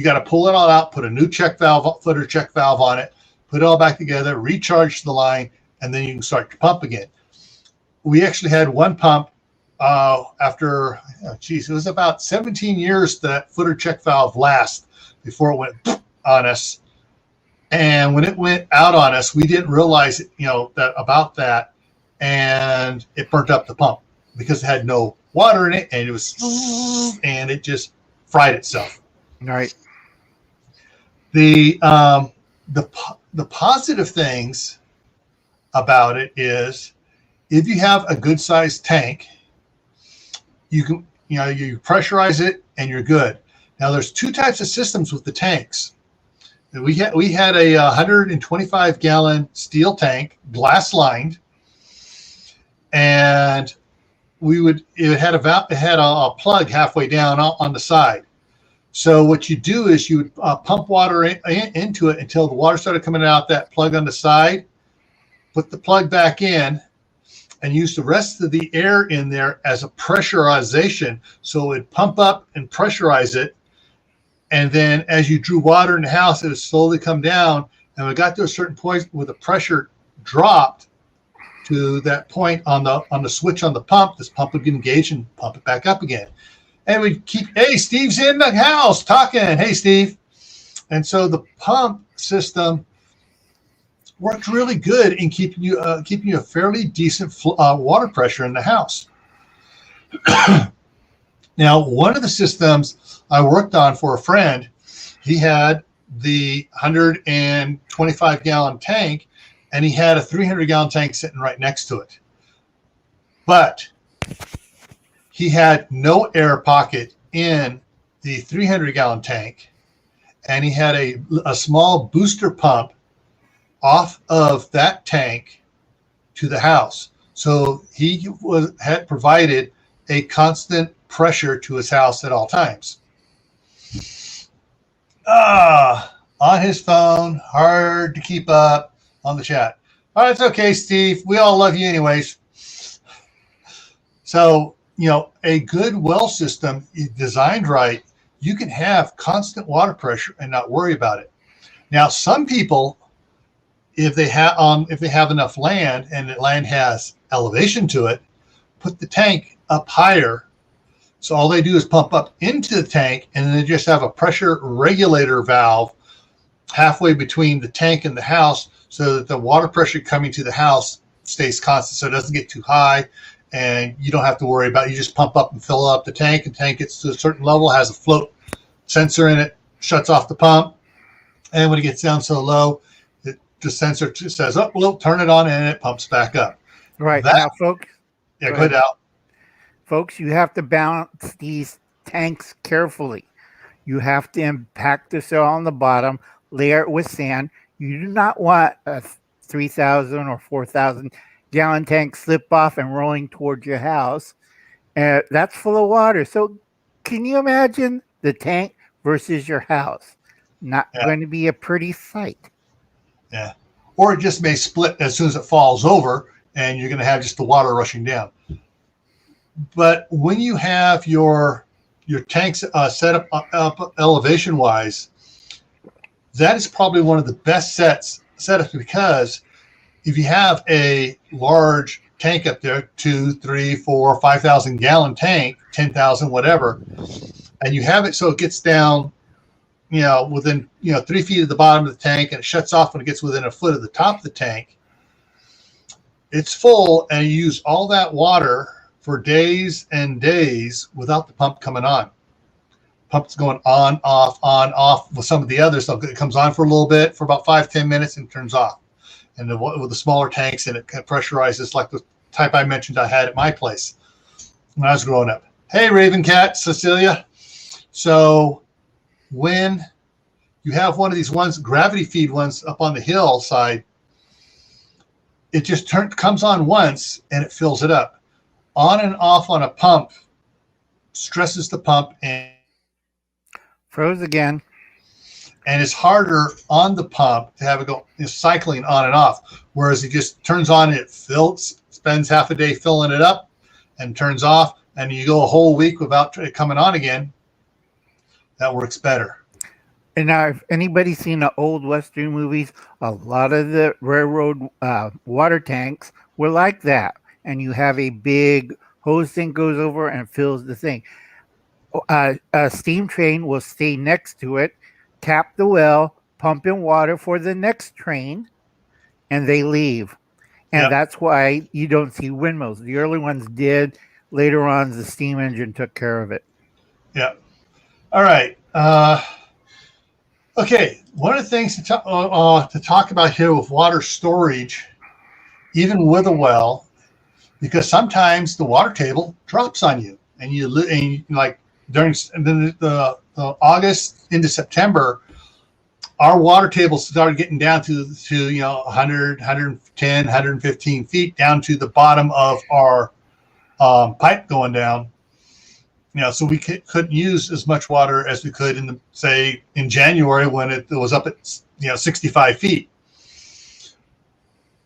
got to pull it all out, put a new check valve, footer check valve on it, put it all back together, recharge the line, and then you can start your pump again. We actually had one pump after, it was about 17 years that footer check valve lasts before it went on us. And when it went out on us, we didn't realize that, and it burnt up the pump because it had no water in it, and it just fried itself. Right. The positive things about it is, if you have a good sized tank, you can, you pressurize it and you're good. Now there's two types of systems with the tanks. We had a 125 gallon steel tank, glass lined, and it had a plug halfway down on the side. So what you do is you would pump water into it until the water started coming out that plug on the side, put the plug back in, and use the rest of the air in there as a pressurization. So it would pump up and pressurize it. And then as you drew water in the house, it would slowly come down. And we got to a certain point where the pressure dropped to that point on the switch on the pump. This pump would get engaged and pump it back up again. And we'd hey, Steve's in the house talking. Hey, Steve. And so the pump system worked really good in keeping you a fairly decent water pressure in the house. Now, one of the systems I worked on for a friend, he had the 125 gallon tank, and he had a 300 gallon tank sitting right next to it. But he had no air pocket in the 300 gallon tank, and he had a small booster pump off of that tank to the house. So he had provided a constant pressure to his house at all times. On his phone, hard to keep up on the chat. Oh, it's okay, Steve. We all love you anyways. So, a good well system designed right, you can have constant water pressure and not worry about it. Now, some people, if they have enough land and the land has elevation to it, put the tank up higher. So all they do is pump up into the tank, and then they just have a pressure regulator valve halfway between the tank and the house, so that the water pressure coming to the house stays constant, so it doesn't get too high, and you don't have to worry about it. You just pump up and fill up the tank, and tank gets to a certain level, has a float sensor in it, shuts off the pump, and when it gets down so low, the sensor just says, "Oh, well, turn it on," and it pumps back up. Right. Now, folks. Yeah, go ahead, Al. Folks, you have to balance these tanks carefully. You have to impact the soil on the bottom, layer it with sand. You do not want a 3,000 or 4,000 gallon tank slip off and rolling towards your house. That's full of water. So can you imagine the tank versus your house? Not going to be a pretty sight. Yeah. Or it just may split as soon as it falls over, and you're going to have just the water rushing down. But when you have your tanks set up elevation wise, that is probably one of the best setups, because if you have a large tank up there, 2, 3, 4, 5,000 gallon tank, 10,000, whatever, and you have it so it gets down, within 3 feet of the bottom of the tank, and it shuts off when it gets within a foot of the top of the tank, it's full, and you use all that water for days and days without the pump coming on. Pump's going on, off. With some of the others, it comes on for a little bit, for about 5-10 minutes, and turns off. And with the smaller tanks, and it pressurizes like the type I mentioned I had at my place when I was growing up. Hey, Raven Cat, Cecilia. So when you have one of these gravity feed ones up on the hillside, it just comes on once and it fills it up. On and off on a pump stresses the pump and froze again. And it's harder on the pump to have it go cycling on and off. Whereas it just turns on and it fills, spends half a day filling it up and turns off, and you go a whole week without it coming on again. That works better. And now, if anybody's seen the old Western movies, a lot of the railroad water tanks were like that. And you have a big hose thing goes over and fills the thing. A steam train will stay next to it, tap the well, pump in water for the next train, and they leave. And that's why you don't see windmills. The early ones did. Later on, the steam engine took care of it. Yeah. All right. Okay. One of the things to talk about here with water storage, even with a well, because sometimes the water table drops on you and like during the August into September, our water table started getting down to 100, 110, 115 feet down to the bottom of our pipe going down. So we couldn't use as much water as we could in January when it was up at 65 feet.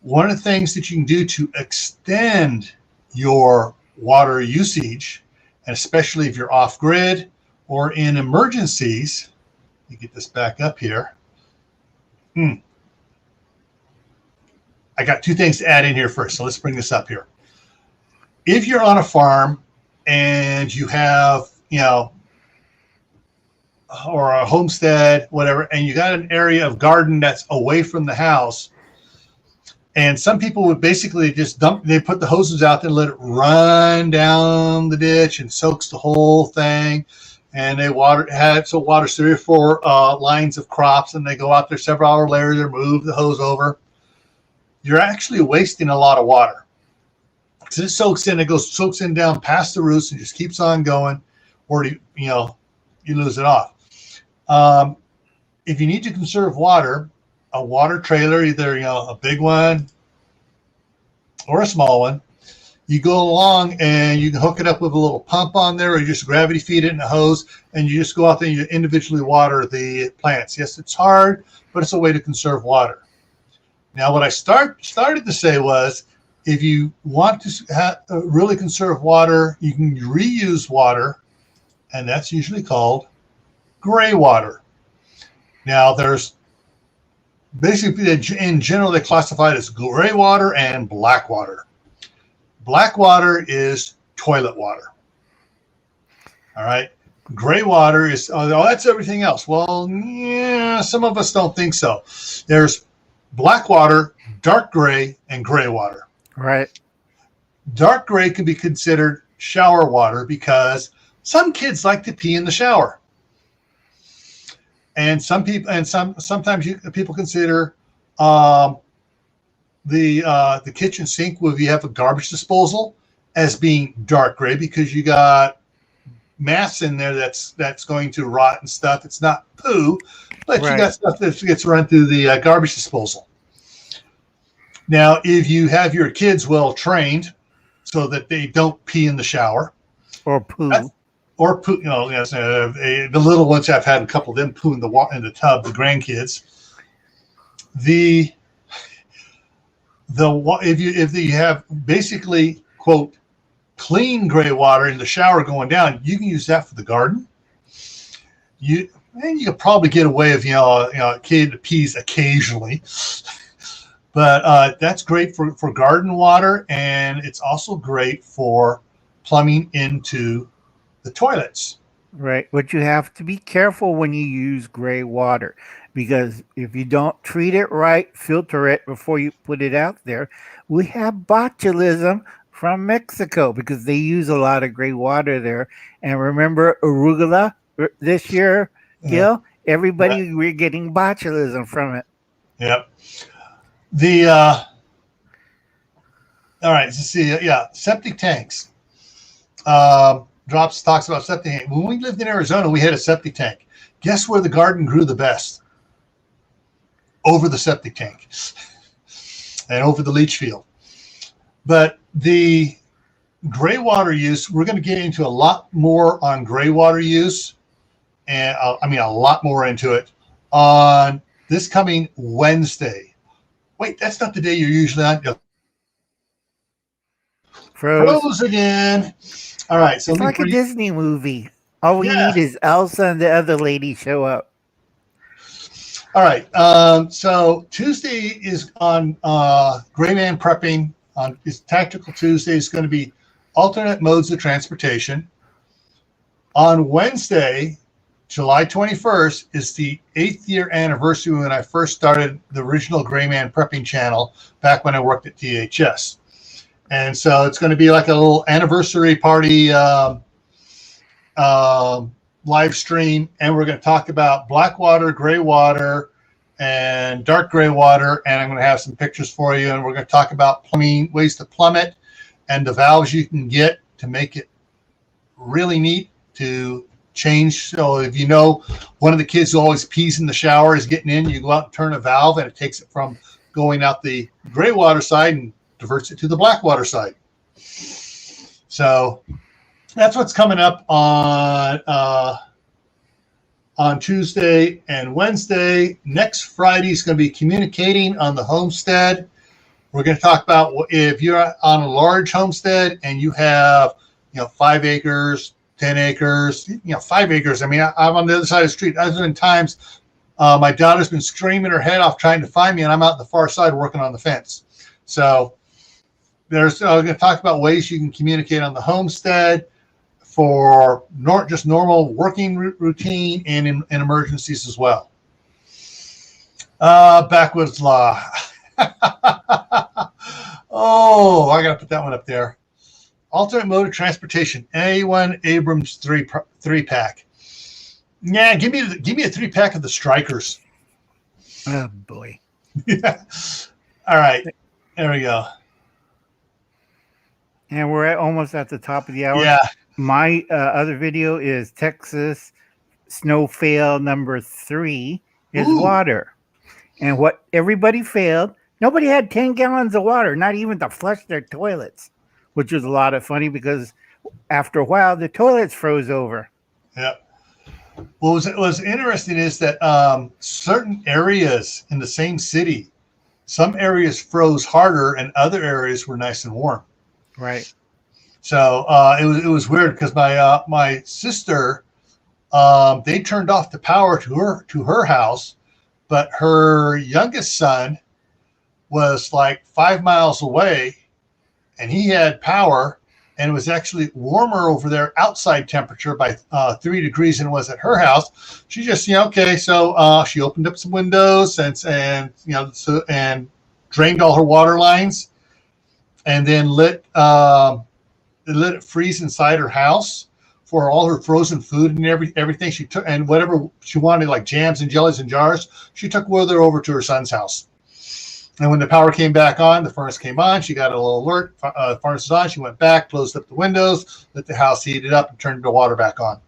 One of the things that you can do to extend your water usage, and especially if you're off grid or in emergencies, let me get this back up here. I got two things to add in here first, so let's bring this up here. If you're on a farm and you have, or a homestead, whatever, and you got an area of garden that's away from the house, and some people would basically just they put the hoses out there and let it run down the ditch and soaks the whole thing. And they waters 3 or 4 lines of crops, and they go out there several hours later, they move the hose over. You're actually wasting a lot of water. Because it soaks in down past the roots and just keeps on going, or you lose it off. If you need to conserve water, a water trailer, either a big one or a small one, you go along and you can hook it up with a little pump on there, or you just gravity feed it in a hose, and you just go out there and you individually water the plants. Yes, it's hard, but it's a way to conserve water. Now, what I started to say was, if you want to really conserve water, you can reuse water, and that's usually called gray water. Now, there's basically, in general, they classify it as gray water and black water. Black water is toilet water. All right. Gray water is, that's everything else. Well, yeah, some of us don't think so. There's black water, dark gray, and gray water. Right. Dark gray can be considered shower water because some kids like to pee in the shower. And sometimes people consider the kitchen sink, where you have a garbage disposal, as being dark gray because you got mass in there that's going to rot and stuff. It's not poo, but right. You got stuff that gets run through the garbage disposal. Now, if you have your kids well trained so that they don't pee in the shower or poo, the little ones, I've had a couple of them poo in the tub, the grandkids. If you have basically, quote, clean gray water in the shower going down, you can use that for the garden. You could probably get away with a kid that pees occasionally. But that's great for garden water, and it's also great for plumbing into the toilets. Right. But you have to be careful when you use gray water, because if you don't treat it right, filter it before you put it out there, we have botulism from Mexico because they use a lot of gray water there. And remember arugula this year, Gil? Everybody, we're getting botulism from it. Yep. All right, let's see. Septic tanks. Drops talks about septic tank. When we lived in Arizona, we had a septic tank. Guess where the garden grew the best? Over the septic tank and over the leach field. But the gray water use, we're going to get into a lot more on gray water use, and a lot more into it on this coming Wednesday. Wait, that's not the day you're usually on. Froze again. All right. So it's like a Disney movie. All we need is Elsa and the other lady show up. All right. So Tuesday is on Gray Man Prepping. On it's Tactical Tuesday. It's going to be alternate modes of transportation. On Wednesday, July 21st, is the 8th year anniversary when I first started the original Gray Man Prepping channel back when I worked at DHS. And so it's going to be like a little anniversary party live stream. And we're going to talk about black water, gray water, and dark gray water. And I'm going to have some pictures for you. And we're going to talk about plumbing, ways to plumb it, and the valves you can get to make it really neat to change. So if you know one of the kids who always pees in the shower is getting in, you go out and turn a valve, and it takes it from going out the gray water side and diverts it to the black water side. So that's what's coming up on Tuesday and Wednesday. Next Friday is going to be communicating on the homestead. We're going to talk about if you're on a large homestead and you have, 5 acres, 10 acres, 5 acres. I mean, I'm on the other side of the street. There's been times my daughter's been screaming her head off trying to find me, and I'm out on the far side working on the fence. So we're going to talk about ways you can communicate on the homestead for just normal working routine and in emergencies as well. Backwoods law. Oh, I got to put that one up there. Alternate mode of transportation. A1 Abrams three pack. Yeah, give me a 3-pack of the Strikers. Oh boy. Yeah. All right. There we go. And we're almost at the top of the hour. Yeah. My other video is Texas snow fail number 3 is water. And what everybody failed, nobody had 10 gallons of water, not even to flush their toilets, which was a lot of funny because after a while, the toilets froze over. Yeah. What was interesting is that certain areas in the same city, some areas froze harder and other areas were nice and warm. Right. So it was weird because my sister, they turned off the power to her house, but her youngest son was like 5 miles away, and he had power, and it was actually warmer over there outside temperature by 3 degrees than it was at her house. She just, so she opened up some windows and drained all her water lines, and then let it freeze inside her house for all her frozen food and everything she took, and whatever she wanted, like jams and jellies in jars, she took with her over to her son's house. And when the power came back on, the furnace came on, she got a little alert, furnace is on, she went back, closed up the windows, let the house heat it up, and turned the water back on.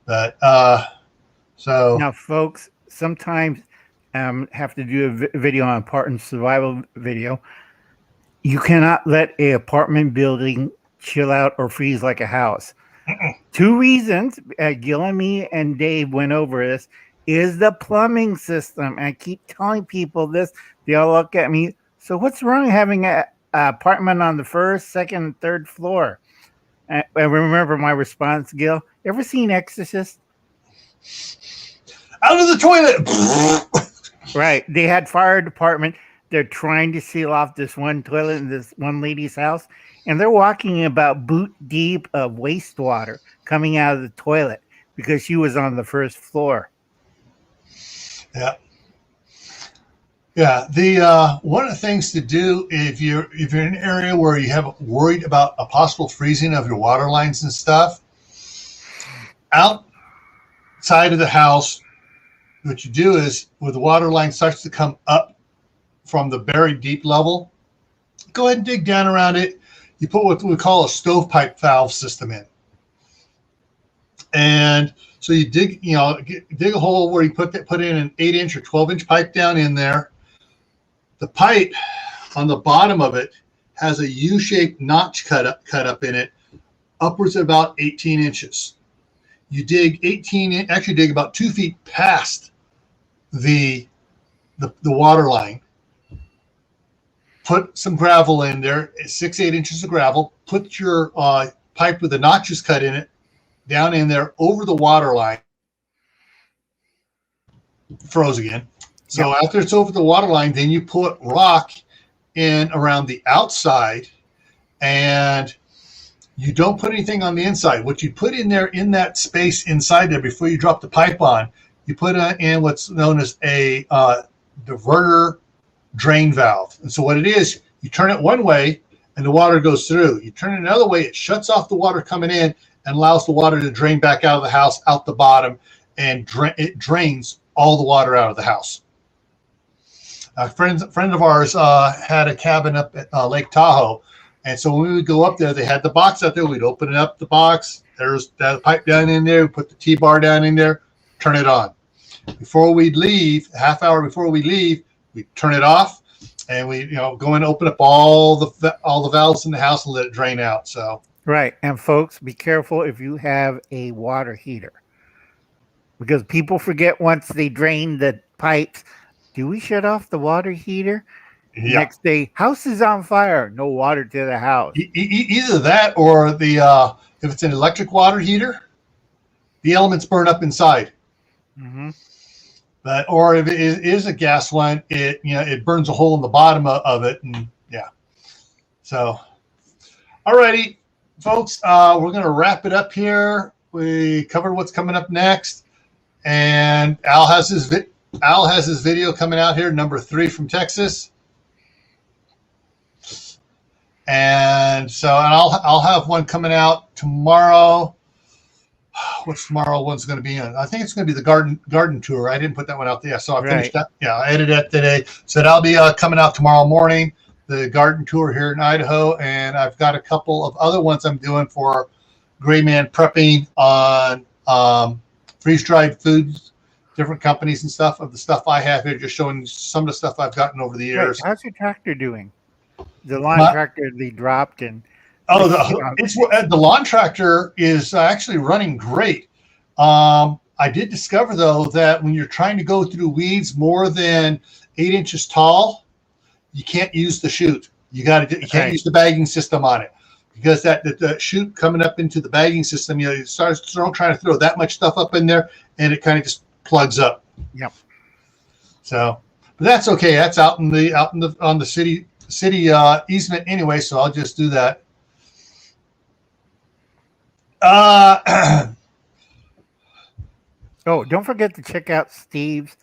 But so now, folks, sometimes have to do a video on Parton survival video. You cannot let a apartment building chill out or freeze like a house. 2 reasons, Gil and me and Dave went over this, is the plumbing system. I keep telling people this. They all look at me. So what's wrong having an apartment on the first, second, third floor? I remember my response, Gil. Ever seen Exorcist? Out of the toilet. Right. They had fire department. They're trying to seal off this one toilet in this one lady's house, and they're walking about boot deep of wastewater coming out of the toilet because she was on the first floor. Yeah. Yeah. The one of the things to do if you're in an area where you have worried about a possible freezing of your water lines and stuff, outside of the house, what you do is when the water line starts to come up from the very deep level, go ahead and dig down around it. You put what we call a stovepipe valve system in. And so you dig a hole where you put in an 8-inch or 12-inch pipe down in there. The pipe on the bottom of it has a U-shaped notch cut up in it, upwards of about 18 inches. You dig dig about 2 feet past the water line. Put some gravel in there, 6-8 inches of gravel. Put your pipe with the notches cut in it down in there over the water line. Froze again. So after it's over the water line, then you put rock in around the outside, and you don't put anything on the inside. What you put in there in that space inside there before you drop the pipe on, you put in what's known as a diverter drain valve. And so what it is, you turn it one way and the water goes through. You turn it another way, it shuts off the water coming in and allows the water to drain back out of the house, out the bottom, and it drains all the water out of the house. A friend of ours had a cabin up at Lake Tahoe And so when we would go up there, they had the box out there. We'd open up the box. There's that pipe down in there. We put the T-bar down in there, turn it on. Before we'd leave, a half hour before we leave, we turn it off, and we go and open up all the valves in the house and let it drain out. So right. And folks, be careful if you have a water heater, because people forget once they drain the pipes. Do we shut off the water heater? yeah. Next day, house is on fire. No water to the house. Either that or the if it's an electric water heater, the elements burn up inside. Mm-hmm. But or if it is a gas one, it burns a hole in the bottom of it, and yeah. So, alrighty, folks, we're gonna wrap it up here. We covered what's coming up next, and Al has his video coming out here, number 3 from Texas. And I'll have one coming out tomorrow. What's tomorrow one's going to be in? I think it's going to be the garden tour. I didn't put that one out there. So I finished that. Yeah, I edited that today. So that'll be coming out tomorrow morning, the garden tour here in Idaho. And I've got a couple of other ones I'm doing for Gray Man Prepping on freeze-dried foods, different companies and stuff of the stuff I have here, just showing some of the stuff I've gotten over the years. Right. How's your tractor doing? The lawn tractor they dropped and the lawn tractor is actually running great. I did discover though that when you're trying to go through weeds more than 8 inches tall, you can't use the chute. You can't use the bagging system on it, because the chute coming up into the bagging system, you start trying to throw that much stuff up in there, and it kind of just plugs up. Yep. So, but that's okay. That's on the city easement anyway, so I'll just do that. Don't forget to check out Steve's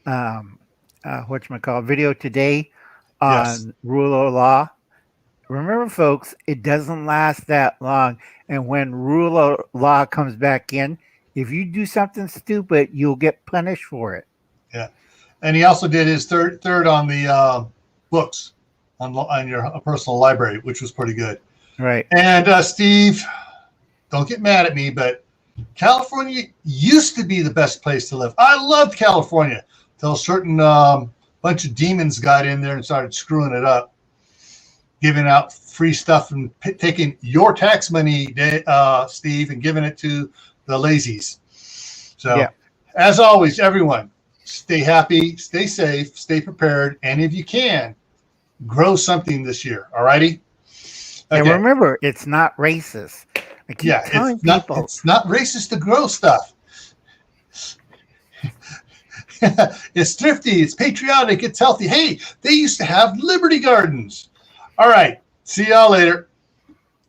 video today on rule of law. Remember, folks, it doesn't last that long, and when rule of law comes back in, if you do something stupid, you'll get punished for it. Yeah, and he also did his third on the books on your personal library, which was pretty good. Right. And Steve, don't get mad at me, but California used to be the best place to live. I loved California till a certain bunch of demons got in there and started screwing it up, giving out free stuff and taking your tax money, Steve, and giving it to the lazies. So, as always, everyone, stay happy, stay safe, stay prepared, and if you can, grow something this year. All righty? Okay. And remember, it's not racist. It's not racist to grow stuff. It's thrifty, it's patriotic, it's healthy. Hey, they used to have Liberty Gardens. All right. See y'all later.